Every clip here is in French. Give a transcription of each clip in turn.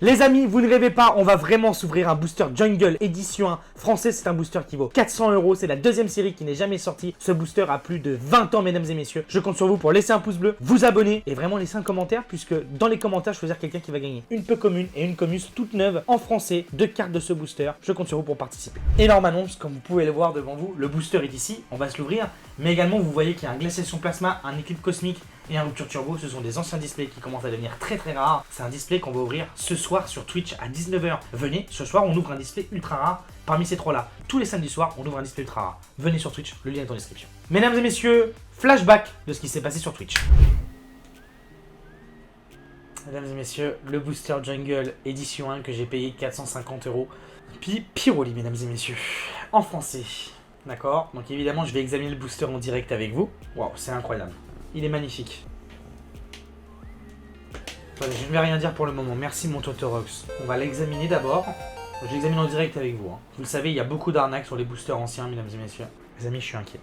Les amis, vous ne rêvez pas, on va vraiment s'ouvrir un booster Jungle édition 1 français. C'est un booster qui vaut 400 €. C'est la deuxième série qui n'est jamais sortie. Ce booster a plus de 20 ans, mesdames et messieurs. Je compte sur vous pour laisser un pouce bleu, vous abonner et vraiment laisser un commentaire, puisque dans les commentaires, je choisir quelqu'un qui va gagner une peu commune et une commus toute neuve en français, 2 cartes de ce booster. Je compte sur vous pour participer. Énorme annonce, comme vous pouvez le voir devant vous, le booster est ici. On va se l'ouvrir, mais également vous voyez qu'il y a un glaciation plasma, un éclipse cosmique et un rupture turbo. Ce sont des anciens displays qui commencent à devenir très rares. C'est un display qu'on va ouvrir ce soir sur Twitch à 19 h. Venez, ce soir on ouvre un display ultra rare parmi ces trois là. Tous les samedis soirs on ouvre un display ultra rare. Venez sur Twitch, le lien est en description. Mesdames et messieurs, flashback de ce qui s'est passé sur Twitch. Mesdames et messieurs, le booster Jungle édition 1 que j'ai payé 450 €. Puis Pyroli, mesdames et messieurs, en français. D'accord, donc évidemment je vais examiner le booster en direct avec vous. Waouh, c'est incroyable. Il est magnifique. Voilà, je ne vais rien dire pour le moment. Merci mon Totorox. On va l'examiner d'abord. Je l'examine en direct avec vous. Vous le savez, il y a beaucoup d'arnaques sur les boosters anciens, mesdames et messieurs. Les amis, je suis inquiet.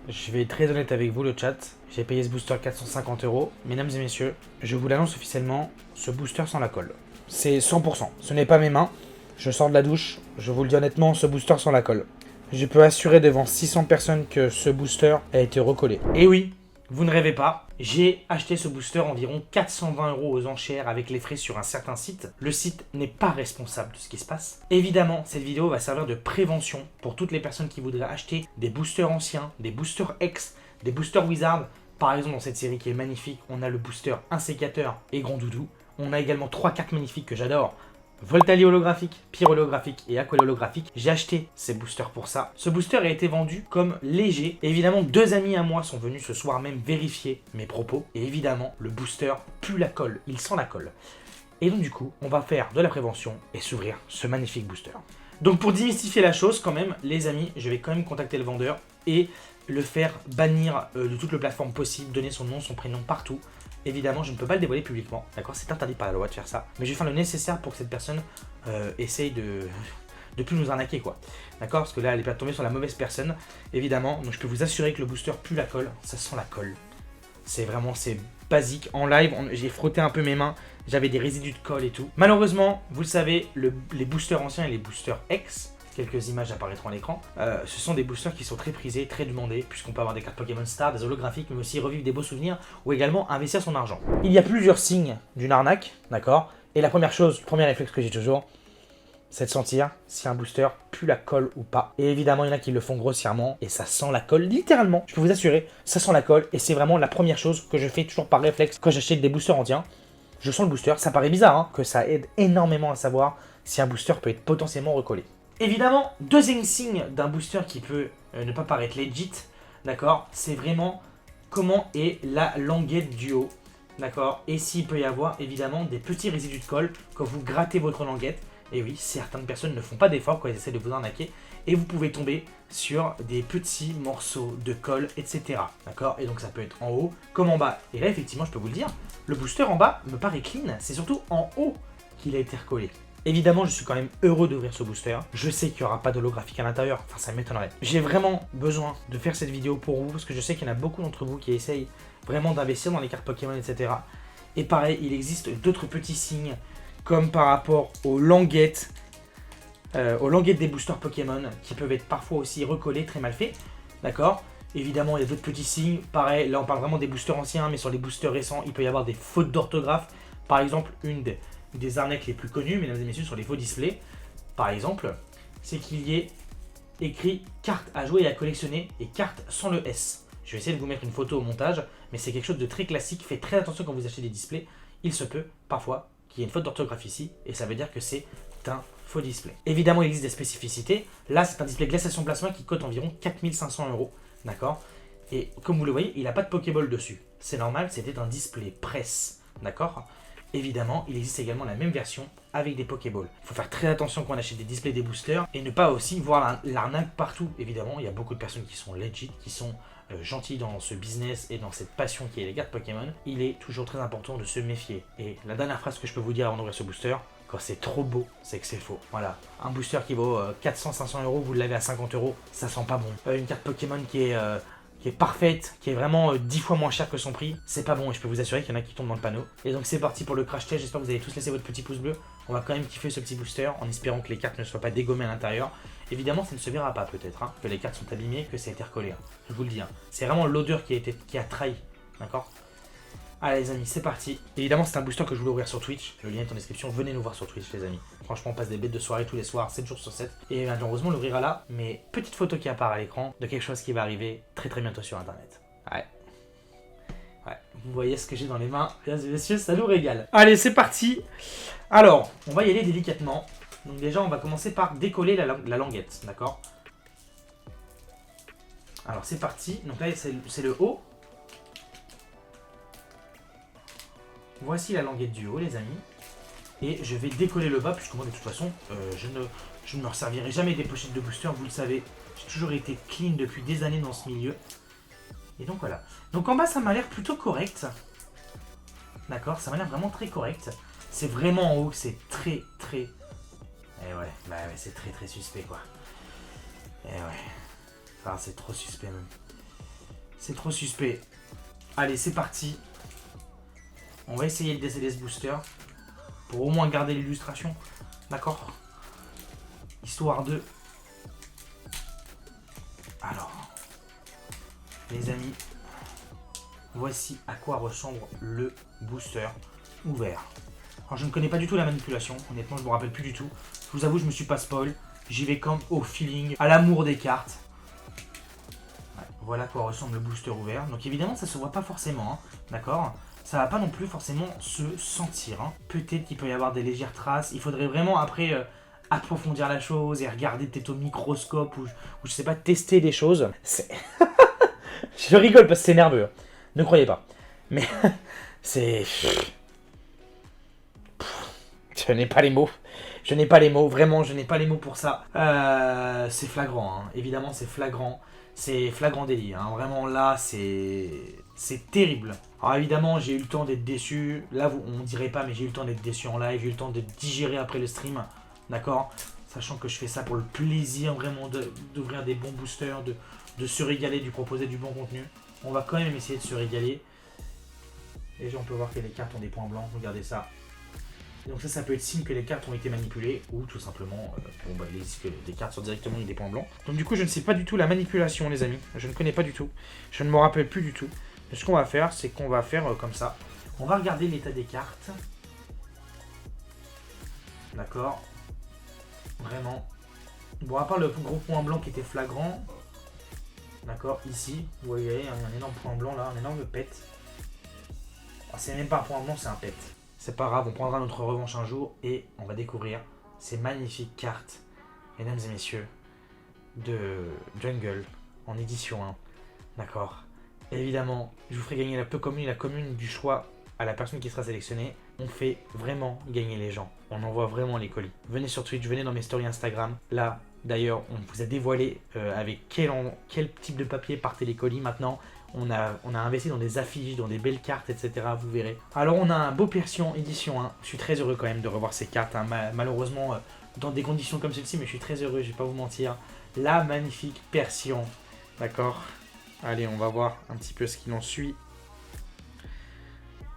Je vais être très honnête avec vous, le chat. J'ai payé ce booster 450 €. Mesdames et messieurs, je vous l'annonce officiellement, ce booster sans la colle. C'est 100%. Ce n'est pas mes mains. Je sors de la douche. Je vous le dis honnêtement, ce booster sans la colle. Je peux assurer devant 600 personnes que ce booster a été recollé. Et oui, vous ne rêvez pas, j'ai acheté ce booster environ 420 € aux enchères avec les frais sur un certain site. Le site n'est pas responsable de ce qui se passe. Évidemment, cette vidéo va servir de prévention pour toutes les personnes qui voudraient acheter des boosters anciens, des boosters X, des boosters Wizard. Par exemple, dans cette série qui est magnifique, on a le booster Insécateur et Grand Doudou. On a également 3 cartes magnifiques que j'adore. Voltali holographique, Pyro holographique et Aquel holographique. J'ai acheté ces boosters pour ça. Ce booster a été vendu comme léger. Et évidemment, 2 amis à moi sont venus ce soir même vérifier mes propos. Et évidemment, le booster pue la colle. Il sent la colle. Et donc du coup, on va faire de la prévention et s'ouvrir ce magnifique booster. Donc pour démystifier la chose quand même, les amis, je vais quand même contacter le vendeur et le faire bannir de toutes les plateformes possibles, donner son nom, son prénom partout. Évidemment, je ne peux pas le dévoiler publiquement, d'accord? C'est interdit par la loi de faire ça. Mais je vais faire le nécessaire pour que cette personne essaye de plus nous arnaquer, quoi. D'accord? Parce que là, elle est pas tombée sur la mauvaise personne, évidemment. Donc je peux vous assurer que le booster pue la colle. Ça sent la colle. C'est vraiment, c'est basique. En live, j'ai frotté un peu mes mains. J'avais des résidus de colle et tout. Malheureusement, vous le savez, les boosters anciens et les boosters X, quelques images apparaîtront à l'écran. Ce sont des boosters qui sont très prisés, très demandés, puisqu'on peut avoir des cartes Pokémon Star, des holographiques, mais aussi revivre des beaux souvenirs ou également investir son argent. Il y a plusieurs signes d'une arnaque, d'accord? Et la première chose, le premier réflexe que j'ai toujours, c'est de sentir si un booster pue la colle ou pas. Et évidemment, il y en a qui le font grossièrement et ça sent la colle, littéralement. Je peux vous assurer, ça sent la colle et c'est vraiment la première chose que je fais toujours par réflexe quand j'achète des boosters entiers. Je sens le booster, ça paraît bizarre, hein, que ça aide énormément à savoir si un booster peut être potentiellement recollé. Évidemment, deuxième signe d'un booster qui peut ne pas paraître legit, d'accord, c'est vraiment comment est la languette du haut, d'accord, et s'il peut y avoir évidemment des petits résidus de colle quand vous grattez votre languette. Et oui, certaines personnes ne font pas d'efforts quand elles essaient de vous arnaquer et vous pouvez tomber sur des petits morceaux de colle, etc. D'accord? Et donc ça peut être en haut comme en bas. Et là, effectivement, je peux vous le dire, le booster en bas me paraît clean, c'est surtout en haut qu'il a été recollé. Évidemment, je suis quand même heureux d'ouvrir ce booster. Je sais qu'il n'y aura pas d'holographique à l'intérieur, enfin ça m'étonnerait. J'ai vraiment besoin de faire cette vidéo pour vous, parce que je sais qu'il y en a beaucoup d'entre vous qui essayent vraiment d'investir dans les cartes Pokémon, etc. Et pareil, il existe d'autres petits signes, comme par rapport aux languettes des boosters Pokémon, qui peuvent être parfois aussi recollés, très mal faits. D'accord? Évidemment, il y a d'autres petits signes. Pareil, là on parle vraiment des boosters anciens, mais sur les boosters récents, il peut y avoir des fautes d'orthographe. Par exemple, une des arnaques les plus connues, mesdames et messieurs, sur les faux displays, par exemple, c'est qu'il y ait écrit carte à jouer et à collectionner et carte sans le S. Je vais essayer de vous mettre une photo au montage, mais c'est quelque chose de très classique. Faites très attention quand vous achetez des displays. Il se peut parfois qu'il y ait une faute d'orthographe ici, et ça veut dire que c'est un faux display. Évidemment, il existe des spécificités. Là, c'est un display glaciation plasma qui coûte environ 4500 €. D'accord? Et comme vous le voyez, il n'a pas de Pokéball dessus. C'est normal, c'était un display presse. D'accord? Évidemment, il existe également la même version avec des Pokéballs. Il faut faire très attention quand on achète des displays, des boosters, et ne pas aussi voir l'arnaque partout. Évidemment, il y a beaucoup de personnes qui sont legit, qui sont gentilles dans ce business et dans cette passion qui est les cartes Pokémon. Il est toujours très important de se méfier. Et la dernière phrase que je peux vous dire avant d'ouvrir ce booster, quand c'est trop beau, c'est que c'est faux. Voilà, un booster qui vaut 400-500 €, vous l'avez à 50 €, ça sent pas bon. Une carte Pokémon qui est qui est parfaite, qui est vraiment 10 fois moins chère que son prix, c'est pas bon et je peux vous assurer qu'il y en a qui tombent dans le panneau. Et donc c'est parti pour le crash test, j'espère que vous avez tous laissé votre petit pouce bleu. On va quand même kiffer ce petit booster en espérant que les cartes ne soient pas dégommées à l'intérieur. Évidemment ça ne se verra pas peut-être, hein, que les cartes sont abîmées, que ça a été recollé, hein. Je vous le dis, hein. C'est vraiment l'odeur qui a trahi, d'accord? Allez les amis, c'est parti. Évidemment c'est un booster que je voulais ouvrir sur Twitch, le lien est en description, venez nous voir sur Twitch les amis. Franchement on passe des bêtes de soirée tous les soirs, 7 jours sur 7. Et malheureusement on l'ouvrira là, mais petite photo qui apparaît à l'écran de quelque chose qui va arriver très très bientôt sur internet. Ouais. Ouais, vous voyez ce que j'ai dans les mains, mesdames et messieurs, ça nous régale. Allez c'est parti. Alors, on va y aller délicatement. Donc déjà on va commencer par décoller la languette, d'accord? Alors c'est parti, donc là c'est le haut. Voici la languette du haut, les amis. Et je vais décoller le bas, puisque moi, de toute façon, je ne me resservirai jamais des pochettes de booster, vous le savez. J'ai toujours été clean depuis des années dans ce milieu. Et donc, voilà. Donc, en bas, ça m'a l'air plutôt correct. D'accord, ça m'a l'air vraiment très correct. C'est vraiment en haut que c'est très, très... Eh ouais, bah ouais, c'est très, très suspect, quoi. Eh ouais. Enfin, c'est trop suspect, même. C'est trop suspect. Allez, c'est parti. On va essayer de décéder ce booster pour au moins garder l'illustration, d'accord? Histoire de... Alors, les amis, voici à quoi ressemble le booster ouvert. Alors, je ne connais pas du tout la manipulation, honnêtement, je ne me rappelle plus du tout. Je vous avoue, je me suis pas spoil. J'y vais comme au feeling, à l'amour des cartes. Ouais, voilà à quoi ressemble le booster ouvert. Donc évidemment, ça se voit pas forcément, hein, d'accord? Ça va pas non plus forcément se sentir, hein. Peut-être qu'il peut y avoir des légères traces. Il faudrait vraiment après approfondir la chose et regarder peut-être au microscope ou je sais pas, tester des choses. Je rigole parce que c'est nerveux. Ne croyez pas. Mais c'est... Je n'ai pas les mots. Je n'ai pas les mots. Vraiment, je n'ai pas les mots pour ça. C'est flagrant, hein. Évidemment, c'est flagrant. C'est flagrant délit, hein. Vraiment, là, c'est terrible. Alors évidemment, j'ai eu le temps d'être déçu. Là, on dirait pas, mais j'ai eu le temps d'être déçu en live. J'ai eu le temps de digérer après le stream. D'accord? Sachant que je fais ça pour le plaisir vraiment d'ouvrir des bons boosters, de se régaler, de proposer du bon contenu. On va quand même essayer de se régaler. Déjà, on peut voir que les cartes ont des points blancs. Regardez ça. Donc ça peut être signe que les cartes ont été manipulées ou tout simplement que les cartes sont directement avec des points blancs. Donc du coup, je ne sais pas du tout la manipulation, les amis. Je ne connais pas du tout. Je ne me rappelle plus du tout. Mais ce qu'on va faire, c'est qu'on va faire comme ça. On va regarder l'état des cartes. D'accord. Vraiment. Bon, à part le gros point blanc qui était flagrant. D'accord, ici, vous voyez, il y a un énorme point blanc là, un énorme pet. Oh, c'est même pas un point blanc, c'est un pet. C'est pas grave, on prendra notre revanche un jour et on va découvrir ces magnifiques cartes, mesdames et messieurs, de Jungle en édition 1. D'accord. Évidemment, je vous ferai gagner la commune du choix à la personne qui sera sélectionnée. On fait vraiment gagner les gens. On envoie vraiment les colis. Venez sur Twitch, venez dans mes stories Instagram. Là, d'ailleurs, on vous a dévoilé avec quel type de papier partaient les colis maintenant. On a investi dans des affiches, dans des belles cartes, etc. Vous verrez. Alors, on a un beau Persian édition 1. Je suis très heureux quand même de revoir ces cartes, hein. Malheureusement, dans des conditions comme celle-ci, mais je suis très heureux, je vais pas vous mentir. La magnifique Persian. D'accord. Allez, on va voir un petit peu ce qu'il en suit.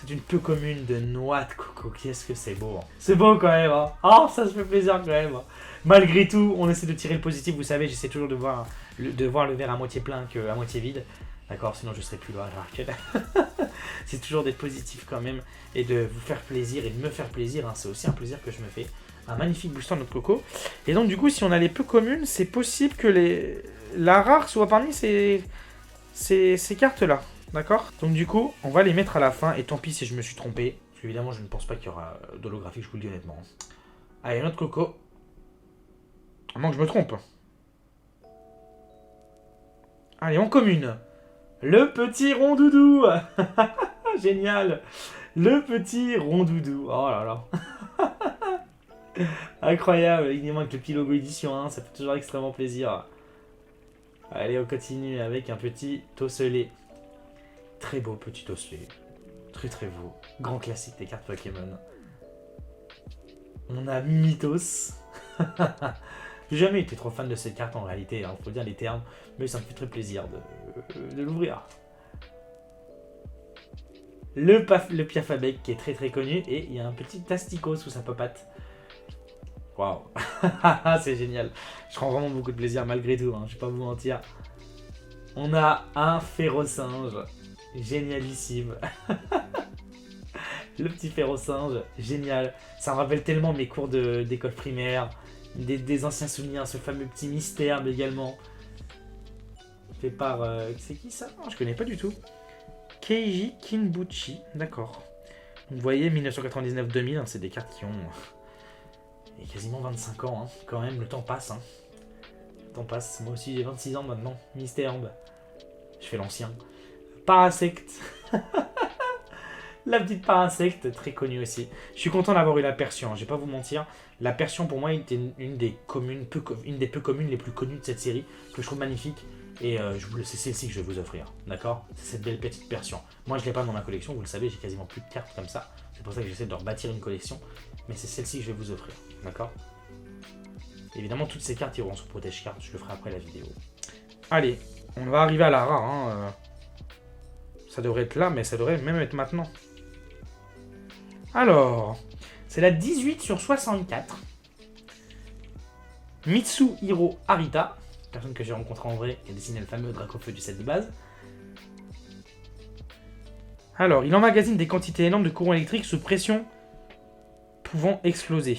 C'est une peu commune de noix de coco. Qu'est-ce que c'est beau, hein. C'est beau quand même, hein. Oh, ça se fait plaisir quand même, hein. Malgré tout, on essaie de tirer le positif. Vous savez, j'essaie toujours de voir le verre à moitié plein qu'à moitié vide. D'accord, sinon je serais plus là. C'est toujours d'être positif quand même et de vous faire plaisir et de me faire plaisir, hein. C'est aussi un plaisir que je me fais. Un magnifique booster de notre coco. Et donc du coup, si on a les peu communes, c'est possible que la rare soit parmi ces cartes-là. D'accord? Donc du coup, on va les mettre à la fin. Et tant pis si je me suis trompé. Parce qu'évidemment, je ne pense pas qu'il y aura d'holographique, je vous le dis honnêtement. Allez, notre coco. À moins que je me trompe. Allez, en commune. Le petit rondoudou. Génial. Le petit rondoudou. Oh là là. Incroyable. Évidemment avec le petit logo édition 1, ça fait toujours extrêmement plaisir. Allez, on continue avec un petit tosselé. Très beau petit osselé. Très très beau. Grand classique des cartes Pokémon. On a Mimitos. J'ai jamais été trop fan de cette carte en réalité, hein, faut dire les termes, mais ça me fait très plaisir de l'ouvrir. Le Piafabec qui est très très connu, et il y a un petit Tastico sous sa papate. Waouh, c'est génial. Je prends vraiment beaucoup de plaisir malgré tout, hein, je vais pas vous mentir. On a un Férocinge, génialissime. Le petit Férocinge, génial. Ça me rappelle tellement mes cours d'école primaire, des anciens souvenirs, ce fameux petit mystère également. Fait par... c'est qui ça? Je connais pas du tout. Keiji Kinbuchi, d'accord. Vous voyez, 1999-2000, hein, c'est des cartes qui ont quasiment 25 ans, hein. Quand même, le temps passe. Hein. Le temps passe, moi aussi j'ai 26 ans maintenant. Mystère, je fais l'ancien. Parasect. La petite Parasect, très connue aussi. Je suis content d'avoir eu la Persion, hein, je vais pas vous mentir. La Persion, pour moi, était une des peu communes les plus connues de cette série, que je trouve magnifique. Et c'est celle-ci que je vais vous offrir, d'accord? C'est cette belle petite Persion. Moi, je l'ai pas dans ma collection, vous le savez, j'ai quasiment plus de cartes comme ça. C'est pour ça que j'essaie de rebâtir une collection. Mais c'est celle-ci que je vais vous offrir, d'accord? Évidemment, toutes ces cartes iront sur Protège Cartes, je le ferai après la vidéo. Allez, on va arriver à la rare. Hein. Ça devrait être là, mais ça devrait même être maintenant. Alors, c'est la 18/64. Mitsuhiro Arita, personne que j'ai rencontré en vrai, qui a dessiné le fameux Dracofeu du set de base. Alors, il emmagasine des quantités énormes de courant électrique sous pression pouvant exploser.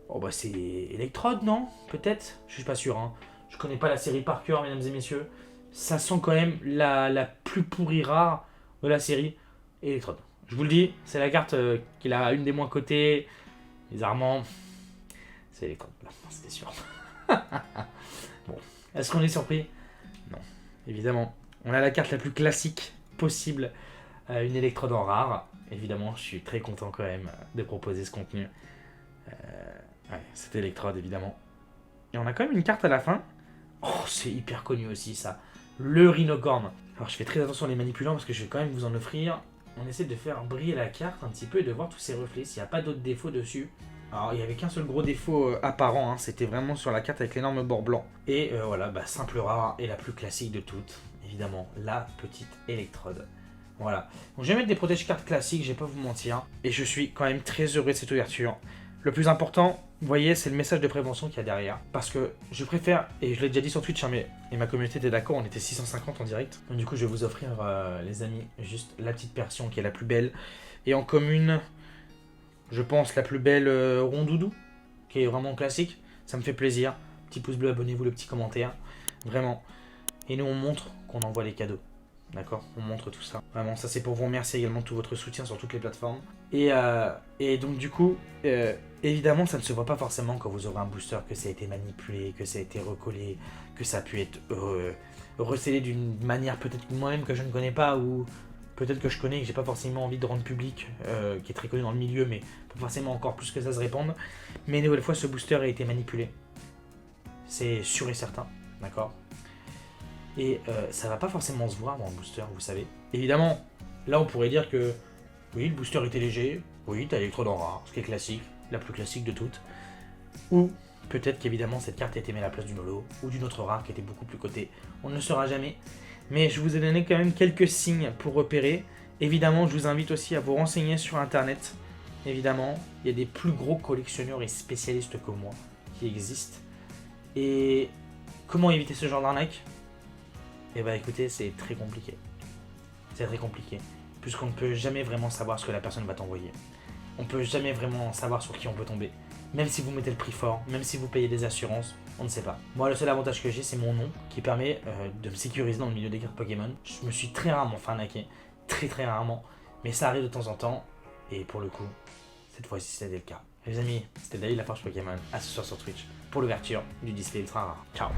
Oh bah c'est Electrode, non? Peut-être? Je suis pas sûr, hein. Je connais pas la série par cœur, mesdames et messieurs. Ça sent quand même la plus pourrie rare de la série, Electrode. Je vous le dis, c'est la carte qui a une des moins cotées. Bizarrement, c'est Electrode, c'était sûr. Bon, est-ce qu'on est surpris? Non, évidemment. On a la carte la plus classique possible, une Electrode en rare. Évidemment, je suis très content quand même de proposer ce contenu. Ouais, c'est Electrode, évidemment. Et on a quand même une carte à la fin. Oh, c'est hyper connu aussi, ça. Le Rhinocorn. Alors, je fais très attention à les manipulant parce que je vais quand même vous en offrir. On essaie de faire briller la carte un petit peu et de voir tous ses reflets, s'il n'y a pas d'autres défauts dessus. Alors, il n'y avait qu'un seul gros défaut apparent, hein, c'était vraiment sur la carte avec l'énorme bord blanc. Et voilà, bah, simple rare et la plus classique de toutes, évidemment, la petite Electrode. Voilà. Donc, je vais mettre des protège-cartes classiques, je vais pas vous mentir. Et je suis quand même très heureux de cette ouverture. Le plus important, vous voyez, c'est le message de prévention qu'il y a derrière. Parce que je préfère, et je l'ai déjà dit sur Twitch, hein, et ma communauté était d'accord, on était 650 en direct. Donc du coup, je vais vous offrir, les amis, juste la petite version qui est la plus belle. Et en commune, je pense la plus belle rondoudou, qui est vraiment classique. Ça me fait plaisir. Petit pouce bleu, abonnez-vous, le petit commentaire. Vraiment. Et nous, on montre qu'on envoie les cadeaux. D'accord? On montre tout ça. Vraiment, ça c'est pour vous remercier également de tout votre soutien sur toutes les plateformes. Et donc du coup, évidemment, ça ne se voit pas forcément quand vous aurez un booster, que ça a été manipulé, que ça a été recollé, que ça a pu être recellé d'une manière peut-être moi-même que je ne connais pas, ou peut-être que je connais et que j'ai pas forcément envie de rendre public, qui est très connu dans le milieu, mais pas forcément encore plus que ça se répande. Mais une nouvelle fois, ce booster a été manipulé. C'est sûr et certain, d'accord? Et ça va pas forcément se voir dans le booster, vous savez. Évidemment, là on pourrait dire que oui, le booster était léger, oui, t'as Electrode en rare, ce qui est classique, la plus classique de toutes. Ou peut-être qu'évidemment cette carte a été mise à la place d'une holo, ou d'une autre rare qui était beaucoup plus cotée. On ne le saura jamais. Mais je vous ai donné quand même quelques signes pour repérer. Évidemment, je vous invite aussi à vous renseigner sur internet. Évidemment, il y a des plus gros collectionneurs et spécialistes que moi qui existent. Et comment éviter ce genre d'arnaque? Et bah écoutez, c'est très compliqué. C'est très compliqué. Puisqu'on ne peut jamais vraiment savoir ce que la personne va t'envoyer. On ne peut jamais vraiment savoir sur qui on peut tomber. Même si vous mettez le prix fort, même si vous payez des assurances, on ne sait pas. Moi, le seul avantage que j'ai, c'est mon nom, qui permet de me sécuriser dans le milieu des cartes Pokémon. Je me suis très rarement fait arnaquer. Très très rarement. Mais ça arrive de temps en temps. Et pour le coup, cette fois-ci, c'était le cas. Les amis, c'était David Laforge Pokémon. À ce soir sur Twitch pour l'ouverture du display ultra rare. Ciao.